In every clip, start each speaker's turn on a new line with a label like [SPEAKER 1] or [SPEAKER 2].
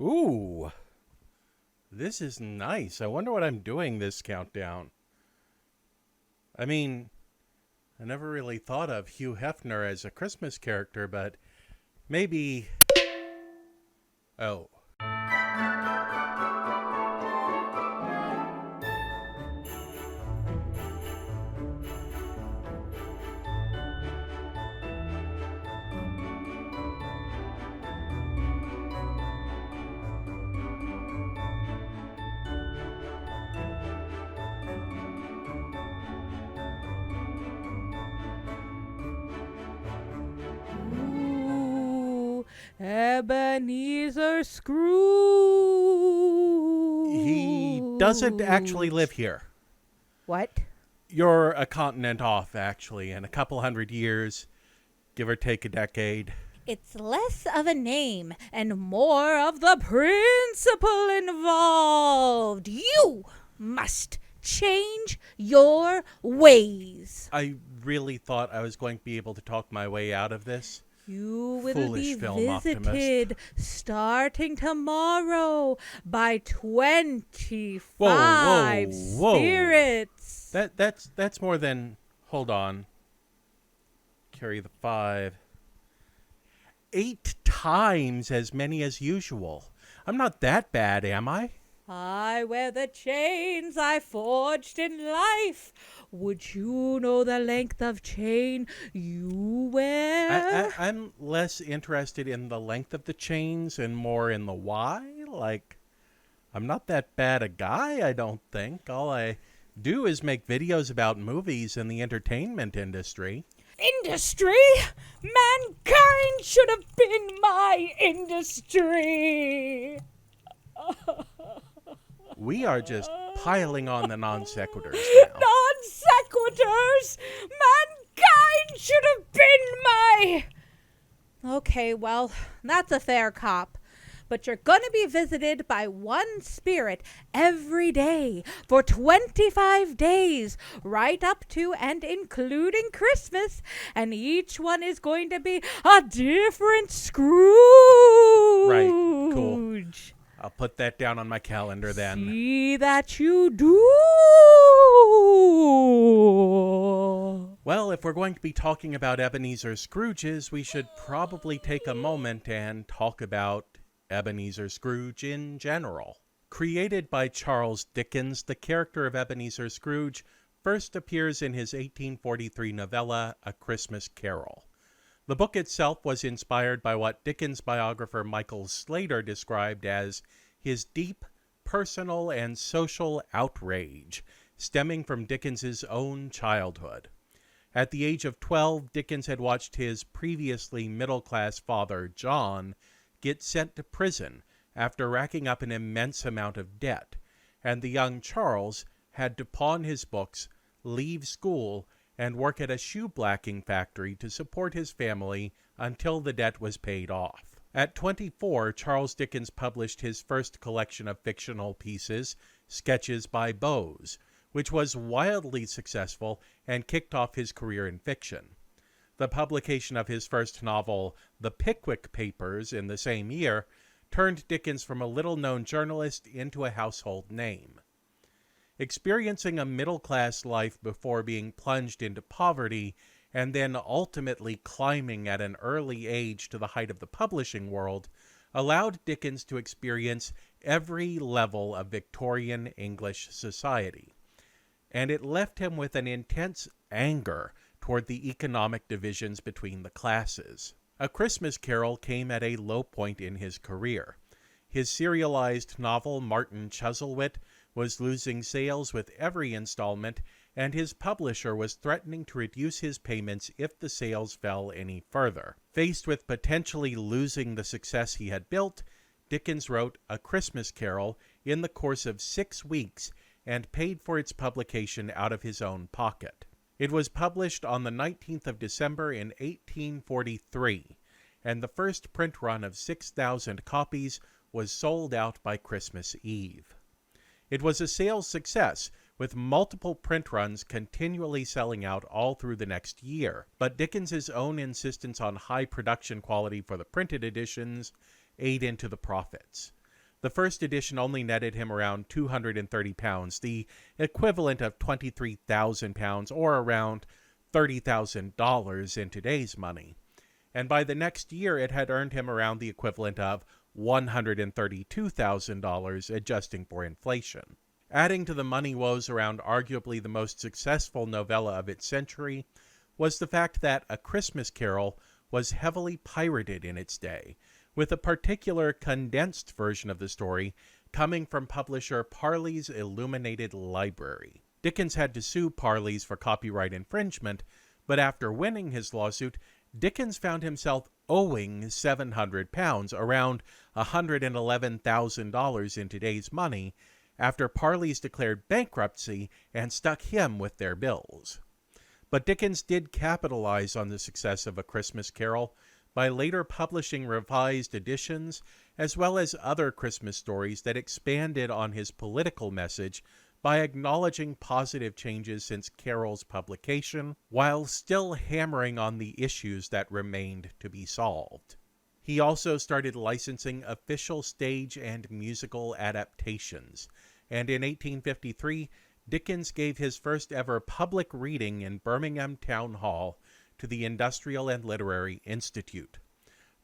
[SPEAKER 1] Ooh, this is nice. I wonder what I'm doing this countdown. I mean, I never really thought of Hugh Hefner as a Christmas character, but maybe... Oh.
[SPEAKER 2] Ooh, Ebenezer Scrooge.
[SPEAKER 1] He doesn't actually live here.
[SPEAKER 2] What?
[SPEAKER 1] You're a continent off, actually, in a couple hundred years, give or take a decade.
[SPEAKER 2] It's less of a name and more of the principle involved. You must change your ways.
[SPEAKER 1] I really thought I was going to be able to talk my way out of this.
[SPEAKER 2] You will
[SPEAKER 1] Foolish
[SPEAKER 2] be
[SPEAKER 1] film
[SPEAKER 2] visited starting tomorrow by 25
[SPEAKER 1] Whoa.
[SPEAKER 2] spirits.
[SPEAKER 1] That's more than... Hold on. Carry the 5. 8 times as many as usual. I'm not that bad, am I?
[SPEAKER 2] I wear the chains I forged in life. Would you know the length of chain you wear?
[SPEAKER 1] I'm less interested in the length of the chains and more in the why. Like, I'm not that bad a guy, I don't think. All I do is make videos about movies and the entertainment industry.
[SPEAKER 2] Industry? Mankind should have been my industry.
[SPEAKER 1] We are just piling on the non sequiturs now.
[SPEAKER 2] Non sequiturs? Mankind should have been my... Okay, well, that's a fair cop. But you're going to be visited by one spirit every day for 25 days, right up to and including Christmas. And each one is going to be a different Scrooge.
[SPEAKER 1] Right, cool. I'll put that down on my calendar then.
[SPEAKER 2] See that you do.
[SPEAKER 1] Well, if we're going to be talking about Ebenezer Scrooges, we should probably take a moment and talk about Ebenezer Scrooge in general. Created by Charles Dickens, the character of Ebenezer Scrooge first appears in his 1843 novella, A Christmas Carol. The book itself was inspired by what Dickens biographer Michael Slater described as his deep, personal, and social outrage, stemming from Dickens's own childhood. At the age of 12, Dickens had watched his previously middle-class father, John, get sent to prison after racking up an immense amount of debt, and the young Charles had to pawn his books, leave school, and work at a shoe-blacking factory to support his family until the debt was paid off. At 24, Charles Dickens published his first collection of fictional pieces, Sketches by Boz, which was wildly successful and kicked off his career in fiction. The publication of his first novel, The Pickwick Papers, in the same year, turned Dickens from a little-known journalist into a household name. Experiencing a middle-class life before being plunged into poverty and then ultimately climbing at an early age to the height of the publishing world allowed Dickens to experience every level of Victorian English society. And it left him with an intense anger toward the economic divisions between the classes. A Christmas Carol came at a low point in his career. His serialized novel, Martin Chuzzlewit, was losing sales with every installment, and his publisher was threatening to reduce his payments if the sales fell any further. Faced with potentially losing the success he had built, Dickens wrote A Christmas Carol in the course of 6 weeks and paid for its publication out of his own pocket. It was published on the 19th of December in 1843, and the first print run of 6,000 copies was sold out by Christmas Eve. It was a sales success, with multiple print runs continually selling out all through the next year, but Dickens's own insistence on high production quality for the printed editions ate into the profits. The first edition only netted him around £230, the equivalent of £23,000 or around $30,000 in today's money. And by the next year, it had earned him around the equivalent of $132,000, adjusting for inflation. Adding to the money woes around arguably the most successful novella of its century was the fact that A Christmas Carol was heavily pirated in its day, with a particular condensed version of the story coming from publisher Parley's Illuminated Library. Dickens had to sue Parley's for copyright infringement, but after winning his lawsuit, Dickens found himself owing £700, around $111,000 in today's money, after Parley's declared bankruptcy and stuck him with their bills. But Dickens did capitalize on the success of A Christmas Carol by later publishing revised editions, as well as other Christmas stories that expanded on his political message by acknowledging positive changes since Carol's publication, while still hammering on the issues that remained to be solved. He also started licensing official stage and musical adaptations, and in 1853, Dickens gave his first ever public reading in Birmingham Town Hall to the Industrial and Literary Institute.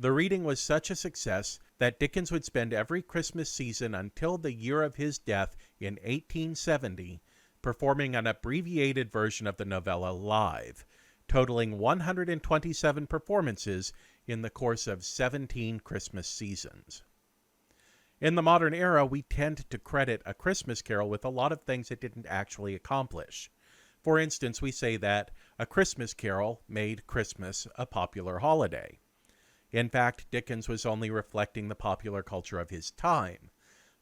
[SPEAKER 1] The reading was such a success that Dickens would spend every Christmas season until the year of his death in 1870 performing an abbreviated version of the novella live, totaling 127 performances in the course of 17 Christmas seasons. In the modern era, we tend to credit A Christmas Carol with a lot of things it didn't actually accomplish. For instance, we say that A Christmas Carol made Christmas a popular holiday. In fact, Dickens was only reflecting the popular culture of his time.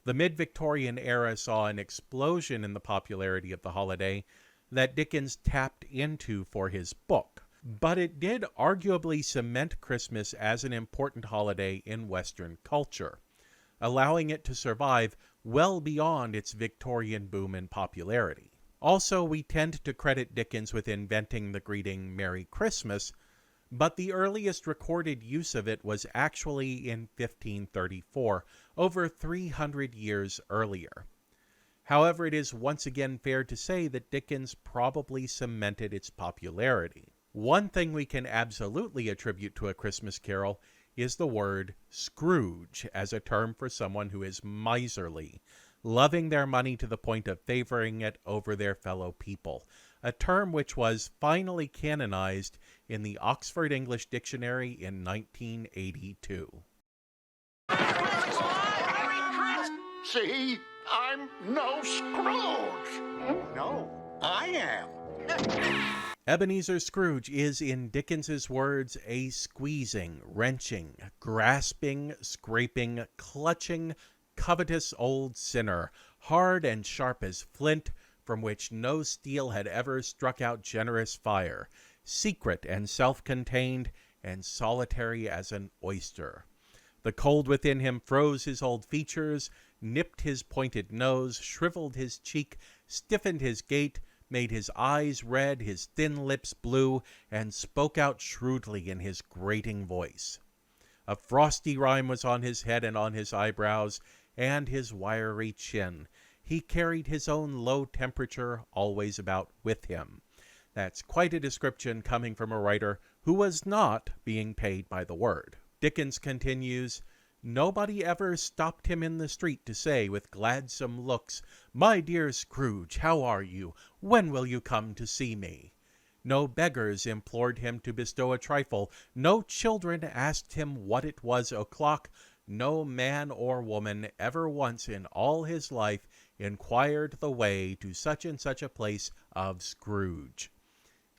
[SPEAKER 1] The mid-Victorian era saw an explosion in the popularity of the holiday that Dickens tapped into for his book, but it did arguably cement Christmas as an important holiday in Western culture, allowing it to survive well beyond its Victorian boom in popularity. Also, we tend to credit Dickens with inventing the greeting Merry Christmas, but the earliest recorded use of it was actually in 1534, over 300 years earlier. However, it is once again fair to say that Dickens probably cemented its popularity. One thing we can absolutely attribute to A Christmas Carol is the word Scrooge as a term for someone who is miserly, loving their money to the point of favoring it over their fellow people, a term which was finally canonized in the Oxford English Dictionary in 1982.
[SPEAKER 3] See, I'm no Scrooge. No, I am.
[SPEAKER 1] Ebenezer Scrooge is, in Dickens's words, a squeezing, wrenching, grasping, scraping, clutching, covetous old sinner, hard and sharp as flint, from which no steel had ever struck out generous fire, secret and self-contained, and solitary as an oyster. The cold within him froze his old features, nipped his pointed nose, shriveled his cheek, stiffened his gait, made his eyes red, his thin lips blue, and spoke out shrewdly in his grating voice. A frosty rime was on his head and on his eyebrows, and his wiry chin. He carried his own low temperature always about with him. That's quite a description coming from a writer who was not being paid by the word. Dickens continues, "Nobody ever stopped him in the street to say with gladsome looks, 'My dear Scrooge, how are you? When will you come to see me?' No beggars implored him to bestow a trifle. No children asked him what it was o'clock. No man or woman ever once in all his life inquired the way to such and such a place of Scrooge.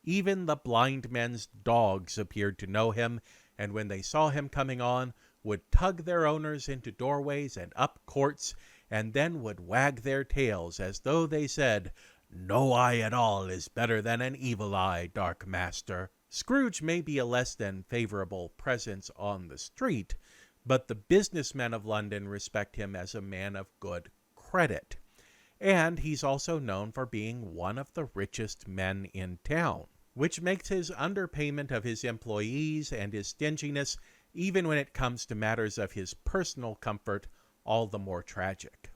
[SPEAKER 1] Even the blind men's dogs appeared to know him, and when they saw him coming on, would tug their owners into doorways and up courts, and then would wag their tails as though they said, 'No eye at all is better than an evil eye, dark master.' Scrooge may be a less than favorable presence on the street, but the businessmen of London respect him as a man of good credit. And he's also known for being one of the richest men in town, which makes his underpayment of his employees and his stinginess, even when it comes to matters of his personal comfort, all the more tragic.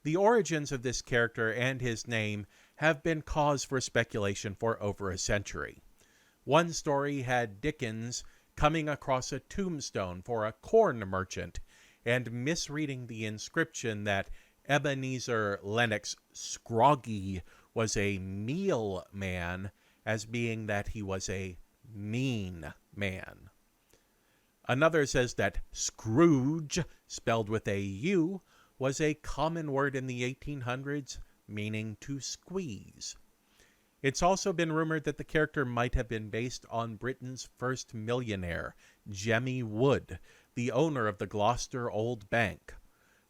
[SPEAKER 1] The origins of this character and his name have been cause for speculation for over a century. One story had Dickens coming across a tombstone for a corn merchant and misreading the inscription that Ebenezer Lennox Scrooge was a meal man as being that he was a mean man. Another says that Scrooge, spelled with a U, was a common word in the 1800s, meaning to squeeze. It's also been rumored that the character might have been based on Britain's first millionaire, Jemmy Wood, the owner of the Gloucester Old Bank,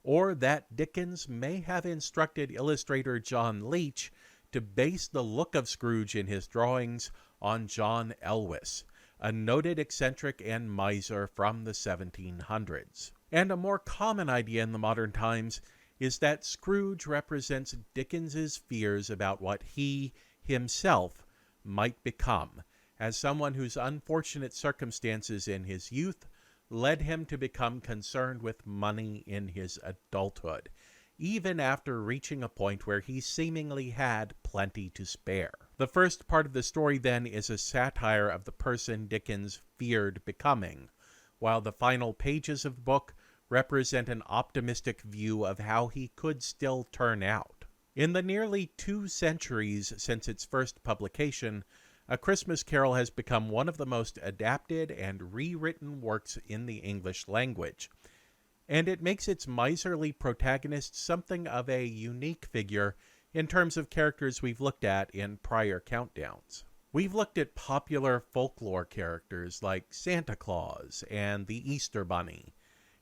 [SPEAKER 1] or that Dickens may have instructed illustrator John Leech to base the look of Scrooge in his drawings on John Elwes, a noted eccentric and miser from the 1700s. And a more common idea in the modern times is that Scrooge represents Dickens's fears about what he himself might become, as someone whose unfortunate circumstances in his youth led him to become concerned with money in his adulthood, even after reaching a point where he seemingly had plenty to spare. The first part of the story, then, is a satire of the person Dickens feared becoming, while the final pages of the book represent an optimistic view of how he could still turn out. In the nearly 2 centuries since its first publication, A Christmas Carol has become one of the most adapted and rewritten works in the English language, and it makes its miserly protagonist something of a unique figure in terms of characters we've looked at in prior countdowns. We've looked at popular folklore characters like Santa Claus and the Easter Bunny,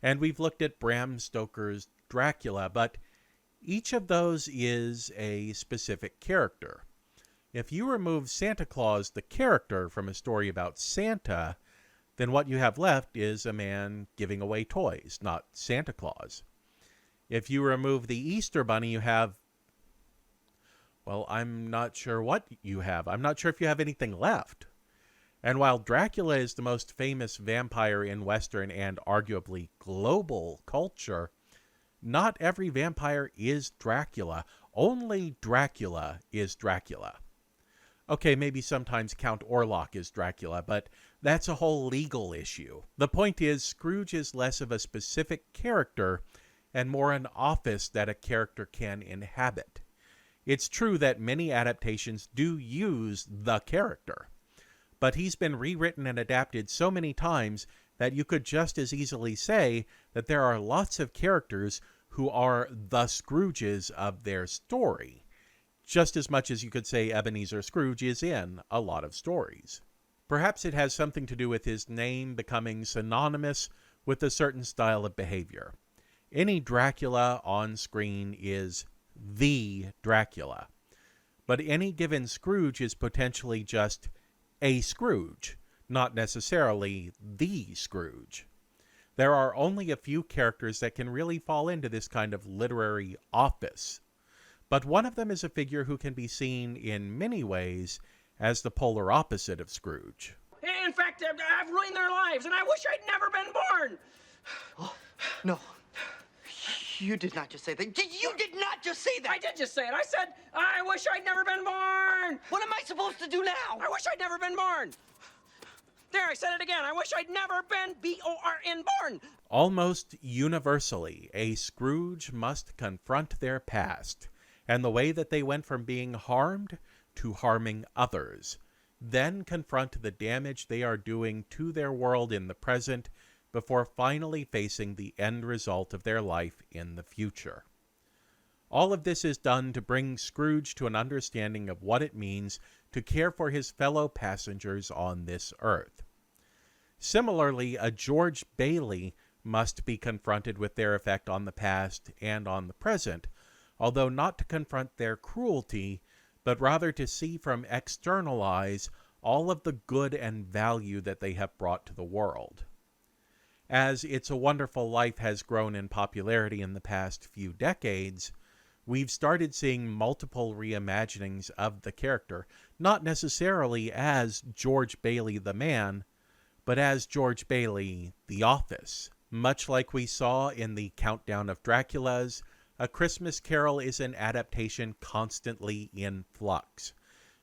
[SPEAKER 1] and we've looked at Bram Stoker's Dracula, but each of those is a specific character. If you remove Santa Claus, the character, from a story about Santa, then what you have left is a man giving away toys, not Santa Claus. If you remove the Easter Bunny, you have, well, I'm not sure what you have. I'm not sure if you have anything left. And while Dracula is the most famous vampire in Western and arguably global culture, not every vampire is Dracula. Only Dracula is Dracula. Okay, maybe sometimes Count Orlok is Dracula, but that's a whole legal issue. The point is, Scrooge is less of a specific character and more an office that a character can inhabit. It's true that many adaptations do use the character, but he's been rewritten and adapted so many times that you could just as easily say that there are lots of characters who are the Scrooges of their story, just as much as you could say Ebenezer Scrooge is in a lot of stories. Perhaps it has something to do with his name becoming synonymous with a certain style of behavior. Any Dracula on screen is the Dracula, but any given Scrooge is potentially just a Scrooge, not necessarily the Scrooge. There are only a few characters that can really fall into this kind of literary office, but one of them is a figure who can be seen in many ways as the polar opposite of Scrooge.
[SPEAKER 4] In fact, I've ruined their lives, and I wish I'd never been born.
[SPEAKER 5] Oh, no. You did not just say that. You did not just say that.
[SPEAKER 4] I did just say it. I said, I wish I'd never been born.
[SPEAKER 5] What am I supposed to do now?
[SPEAKER 4] I wish I'd never been born. There, I said it again. I wish I'd never been B-O-R-N born.
[SPEAKER 1] Almost universally, a Scrooge must confront their past and the way that they went from being harmed to harming others, then confront the damage they are doing to their world in the present before finally facing the end result of their life in the future. All of this is done to bring Scrooge to an understanding of what it means to care for his fellow passengers on this earth. Similarly, a George Bailey must be confronted with their effect on the past and on the present, although not to confront their cruelty, but rather to see from external eyes all of the good and value that they have brought to the world. As It's a Wonderful Life has grown in popularity in the past few decades, we've started seeing multiple reimaginings of the character, not necessarily as George Bailey the man, but as George Bailey the office. Much like we saw in the Countdown of Dracula's, A Christmas Carol is an adaptation constantly in flux.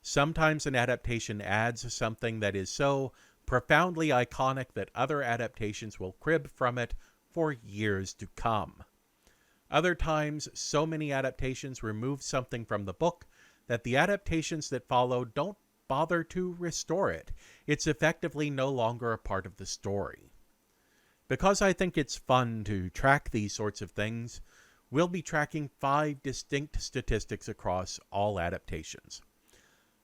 [SPEAKER 1] Sometimes an adaptation adds something that is so profoundly iconic that other adaptations will crib from it for years to come. Other times, so many adaptations remove something from the book that the adaptations that follow don't bother to restore it. It's effectively no longer a part of the story. Because I think it's fun to track these sorts of things, we'll be tracking 5 distinct statistics across all adaptations.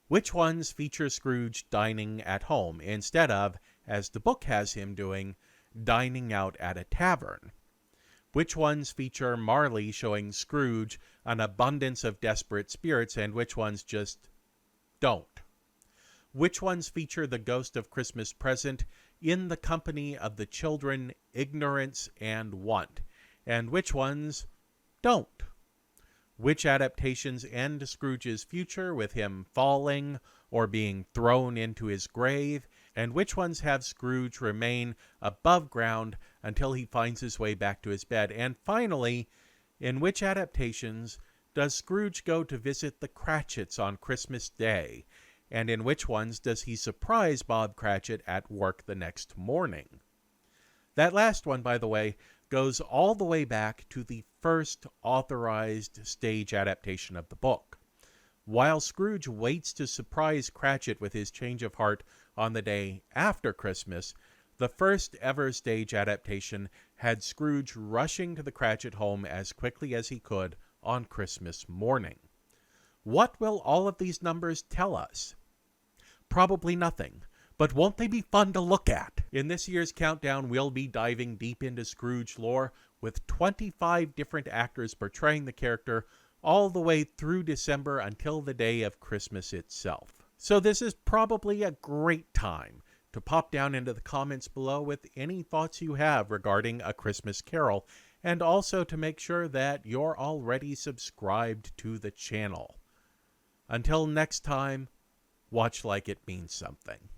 [SPEAKER 1] Which ones feature Scrooge dining at home instead of, as the book has him doing, dining out at a tavern? Which ones feature Marley showing Scrooge an abundance of desperate spirits, and which ones just don't? Which ones feature the ghost of Christmas Present in the company of the children Ignorance and Want, and which ones don't? Which adaptations end Scrooge's future with him falling or being thrown into his grave, and which ones have Scrooge remain above ground until he finds his way back to his bed? And finally, in which adaptations does Scrooge go to visit the Cratchits on Christmas Day? And in which ones does he surprise Bob Cratchit at work the next morning? That last one, by the way, goes all the way back to the first authorized stage adaptation of the book. While Scrooge waits to surprise Cratchit with his change of heart on the day after Christmas, the first ever stage adaptation had Scrooge rushing to the Cratchit home as quickly as he could on Christmas morning. What will all of these numbers tell us? Probably nothing, but won't they be fun to look at? In this year's countdown, we'll be diving deep into Scrooge lore with 25 different actors portraying the character all the way through December until the day of Christmas itself. So this is probably a great time to pop down into the comments below with any thoughts you have regarding A Christmas Carol, and also to make sure that you're already subscribed to the channel. Until next time, watch like it means something.